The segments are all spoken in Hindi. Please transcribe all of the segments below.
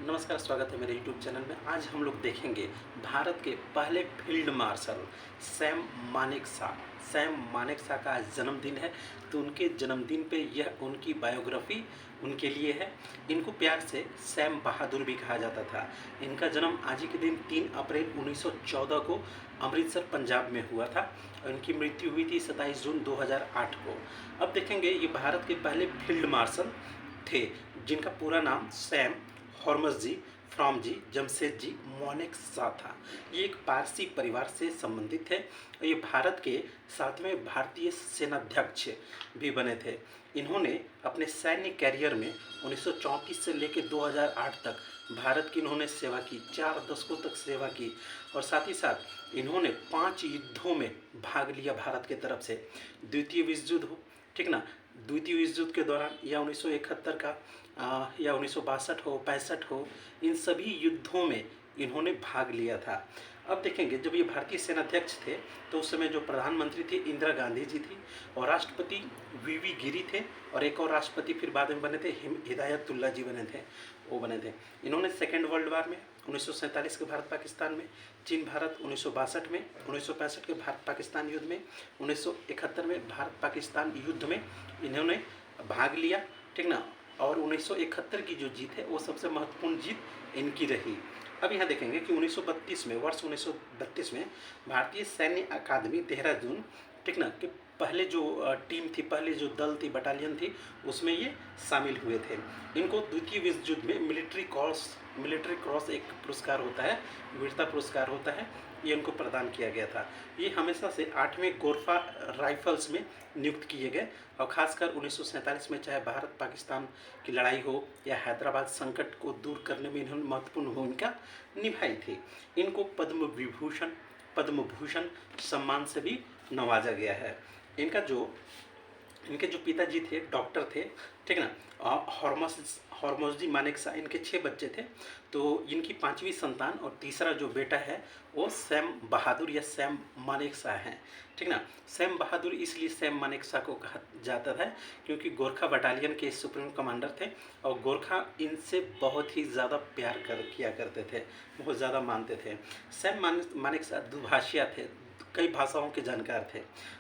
नमस्कार, स्वागत है मेरे यूट्यूब चैनल में। आज हम लोग देखेंगे भारत के पहले field marshal Sam Manekshaw. Sam Manekshaw का आज जन्मदिन है, तो उनके जन्मदिन पे यह उनकी बायोग्राफी उनके लिए है। इनको प्यार से सैम बहादुर भी कहा जाता था। इनका जन्म आज ही के दिन 3 अप्रैल 1914 को अमृतसर पंजाब में हुआ था और इनकी मृत्यु हुई थी 27 जून 2008 को। अब देखेंगे, ये भारत के पहले फील्ड मार्शल थे जिनका पूरा नाम सैम हॉर्मसजी फ्रॉमजी जमशेदजी मानेकशॉ था। ये एक पारसी परिवार से संबंधित है और ये भारत के 7वें भारतीय सेनाध्यक्ष भी बने थे। इन्होंने अपने सैन्य कैरियर में 1934 से लेकर 2008 तक भारत की इन्होंने सेवा की, 4 दशकों तक सेवा की और साथ ही साथ इन्होंने 5 युद्धों में भाग लिया भारत के तरफ से। द्वितीय विश्व युद्ध हो, ठीक ना, द्वितीय विश्व युद्ध के दौरान या 1971 का या 1962 हो, 65 हो, इन सभी युद्धों में इन्होंने भाग लिया था। अब देखेंगे, जब ये भारतीय सेनाध्यक्ष थे तो उस समय जो प्रधानमंत्री थी इंदिरा गांधी जी थी और राष्ट्रपति वीवी गिरी थे और एक और राष्ट्रपति फिर बाद में बने थे हिदायतुल्ला जी बने थे, वो बने थे। इन्होंने सेकेंड वर्ल्ड वार में 1947 के भारत पाकिस्तान में, चीन भारत 1962 में, 1965 के भारत पाकिस्तान युद्ध में, 1971 में भारत पाकिस्तान युद्ध में इन्होंने भाग लिया, ठीक ना। और 1971 की जो जीत है वो सबसे महत्वपूर्ण जीत इनकी रही। अब यहाँ देखेंगे कि 1932 में, वर्ष 1932 में भारतीय सैन्य अकादमी देहरादून, ठीक ना, कि पहले जो टीम थी, पहले जो दल थी, बटालियन थी, उसमें ये शामिल हुए थे। इनको द्वितीय विश्व युद्ध में मिलिट्री क्रॉस एक पुरस्कार होता है, वीरता पुरस्कार होता है, ये इनको प्रदान किया गया था। ये हमेशा से 8वें गोरफा राइफल्स में नियुक्त किए गए और खासकर 1947 में, चाहे भारत पाकिस्तान की लड़ाई हो या हैदराबाद संकट को दूर करने में इन्होंने महत्वपूर्ण भूमिका निभाई थी। इनको पद्म भूषण सम्मान से भी नवाजा गया है। इनके जो पिताजी थे डॉक्टर थे, ठीक ना, हॉर्मसजी मानेकशॉ, इनके 6 बच्चे थे। तो इनकी 5वीं संतान और तीसरा जो बेटा है वो सैम बहादुर या सैम मानेकशॉ हैं, ठीक ना। सैम बहादुर इसलिए सैम मानेकशॉ को कहा जाता था क्योंकि गोरखा बटालियन के सुप्रीम कमांडर थे और गोरखा इनसे बहुत ही ज़्यादा प्यार किया करते थे, बहुत ज़्यादा मानते थे। सैम मानेकशॉ दुभाषिया थे, कई भाषाओं के जानकार थे।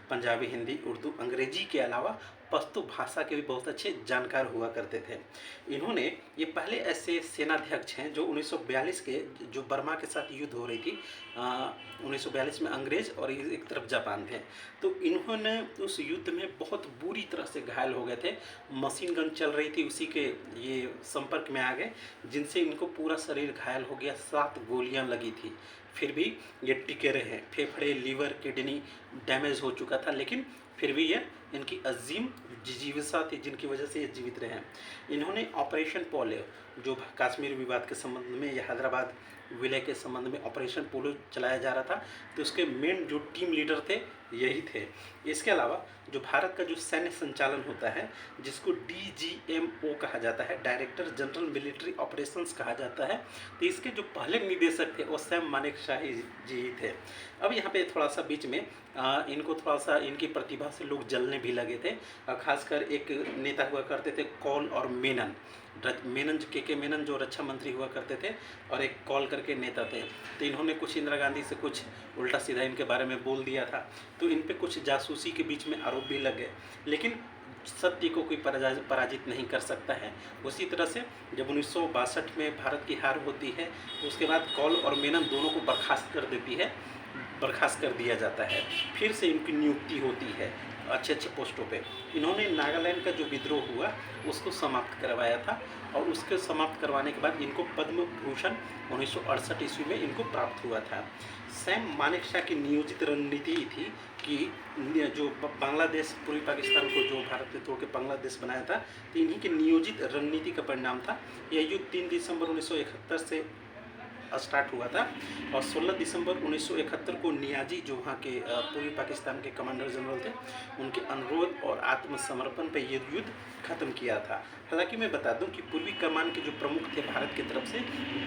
पंजाबी, हिंदी, उर्दू, अंग्रेजी के अलावा पश्तो भाषा के भी बहुत अच्छे जानकार हुआ करते थे। इन्होंने ये पहले ऐसे सेनाध्यक्ष हैं जो 1942 के जो बर्मा के साथ युद्ध हो रही थी, 1942 में अंग्रेज और एक तरफ जापान थे, तो इन्होंने उस युद्ध में बहुत बुरी तरह से घायल हो गए थे। मशीन गन चल रही थी, उसी के ये संपर्क में आ गए जिनसे इनको पूरा शरीर घायल हो गया, 7 गोलियां लगी थी। फिर भी ये टिके रहे। फेफड़े, लीवर, किडनी डैमेज हो चुका था, लेकिन फिर भी ये इनकी अजीम जिजीविसा थी जिनकी वजह से ये जीवित रहे हैं। इन्होंने ऑपरेशन पोलो, जो कश्मीर विवाद के संबंध में या हैदराबाद विलय के संबंध में ऑपरेशन पोलो चलाया जा रहा था, तो उसके मेन जो टीम लीडर थे यही थे। इसके अलावा जो भारत का जो सैन्य संचालन होता है, जिसको DGMO कहा जाता है, डायरेक्टर जनरल मिलिट्री ऑपरेशंस कहा जाता है, तो इसके जो पहले निदेशक थे वो सैम मानेकशॉ जी ही थे। अब यहाँ पे थोड़ा सा बीच में इनको थोड़ा सा इनकी प्रतिभा से लोग जलने भी लगे थे। खासकर एक नेता हुआ करते थे कॉल और मेनन, के मेनन जो रक्षा मंत्री हुआ करते थे, और एक कॉल करके नेता थे। तो इन्होंने कुछ इंदिरा गांधी से कुछ उल्टा सीधा इनके बारे में बोल दिया था, तो इन पे कुछ जासूसी के बीच में आरोप भी लग गए, लेकिन सत्य को कोई पराजित नहीं कर सकता है। उसी तरह से जब 1962 में भारत की हार होती है तो उसके बाद कॉल और मेनन दोनों को बर्खास्त कर दिया जाता है। फिर से इनकी नियुक्ति होती है अच्छे पोस्टों पे। इन्होंने नागालैंड का जो विद्रोह हुआ उसको समाप्त करवाया था और उसके समाप्त करवाने के बाद इनको पद्म भूषण 1968 ईस्वी में इनको प्राप्त हुआ था। सैम मानेकशॉ की नियोजित रणनीति थी कि जो बांग्लादेश, पूर्वी पाकिस्तान को जो भारत ने तोड़ के बांग्लादेश बनाया था, तो इन्हीं की नियोजित रणनीति का परिणाम था। यह युद्ध 3 दिसंबर 1971 से स्टार्ट हुआ था और 16 दिसंबर 1971 को नियाजी, जो वहाँ के पूर्वी पाकिस्तान के कमांडर जनरल थे, उनके अनुरोध और आत्मसमर्पण पर ये युद्ध खत्म किया था। हालांकि मैं बता दूं कि पूर्वी कमान के जो प्रमुख थे भारत की तरफ से,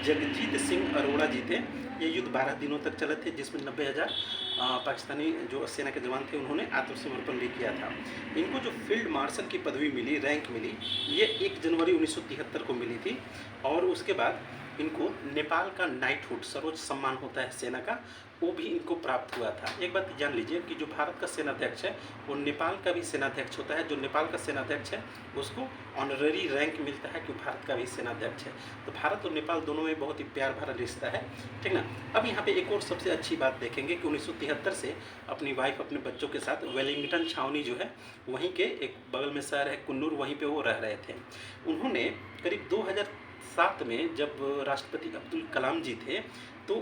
जगजीत सिंह अरोड़ा जी थे। ये युद्ध 12 दिनों तक चले थे, जिसमें 90,000 पाकिस्तानी जो सेना के जवान थे उन्होंने आत्मसमर्पण भी किया था। इनको जो फील्ड मार्शल की पदवी मिली, रैंक मिली, ये 1 जनवरी 1973 को मिली थी और उसके बाद इनको नेपाल का नाइटहुड सर्वोच्च सम्मान होता है सेना का, वो भी इनको प्राप्त हुआ था। एक बात जान लीजिए कि जो भारत का सेनाध्यक्ष है वो नेपाल का भी सेनाध्यक्ष होता है। जो नेपाल का सेनाध्यक्ष है उसको ऑनररी रैंक मिलता है कि भारत का भी सेनाध्यक्ष है। तो भारत और नेपाल दोनों में बहुत ही प्यार भरा रिश्ता है, ठीक ना। अब यहाँ पे एक और सबसे अच्छी बात देखेंगे कि 1973 से अपनी वाइफ अपने बच्चों के साथ वेलिंगटन छावनी जो है वहीं के एक बगल में शहर है कुन्नूर, वहीं पे वो रह रहे थे। उन्होंने करीब 2007 में जब राष्ट्रपति अब्दुल कलाम जी थे तो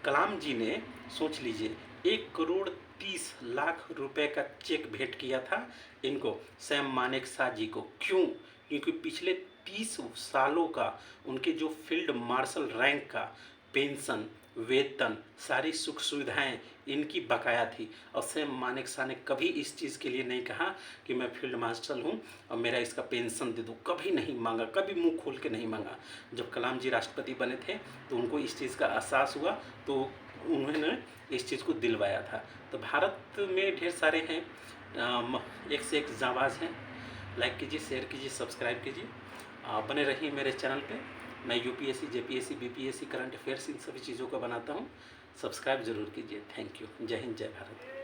कलाम जी ने सोच लीजिए 1,30,00,000 रुपए का चेक भेंट किया था इनको, सैम मानेकशॉ जी को। क्यों? क्योंकि पिछले 30 सालों का उनके जो फील्ड मार्शल रैंक का पेंशन, वेतन, सारी सुख सुविधाएं इनकी बकाया थी। और सैम मानेकशॉ ने कभी इस चीज़ के लिए नहीं कहा कि मैं फील्ड मार्शल हूँ और मेरा इसका पेंशन दे दो, कभी नहीं मांगा, कभी मुंह खोल के नहीं मांगा। जब कलाम जी राष्ट्रपति बने थे तो उनको इस चीज़ का एहसास हुआ तो उन्होंने इस चीज़ को दिलवाया था। तो भारत में ढेर सारे हैं, एक से एक जांबाज हैं। लाइक कीजिए, शेयर कीजिए, सब्सक्राइब कीजिए, बने रहिए मेरे चैनल पे। मैं UPSC, JPSC, BPSC, current affairs in सभी चीज़ों का बनाता हूँ। सब्सक्राइब ज़रूर कीजिए। Thank you. जय हिंद, जय भारत।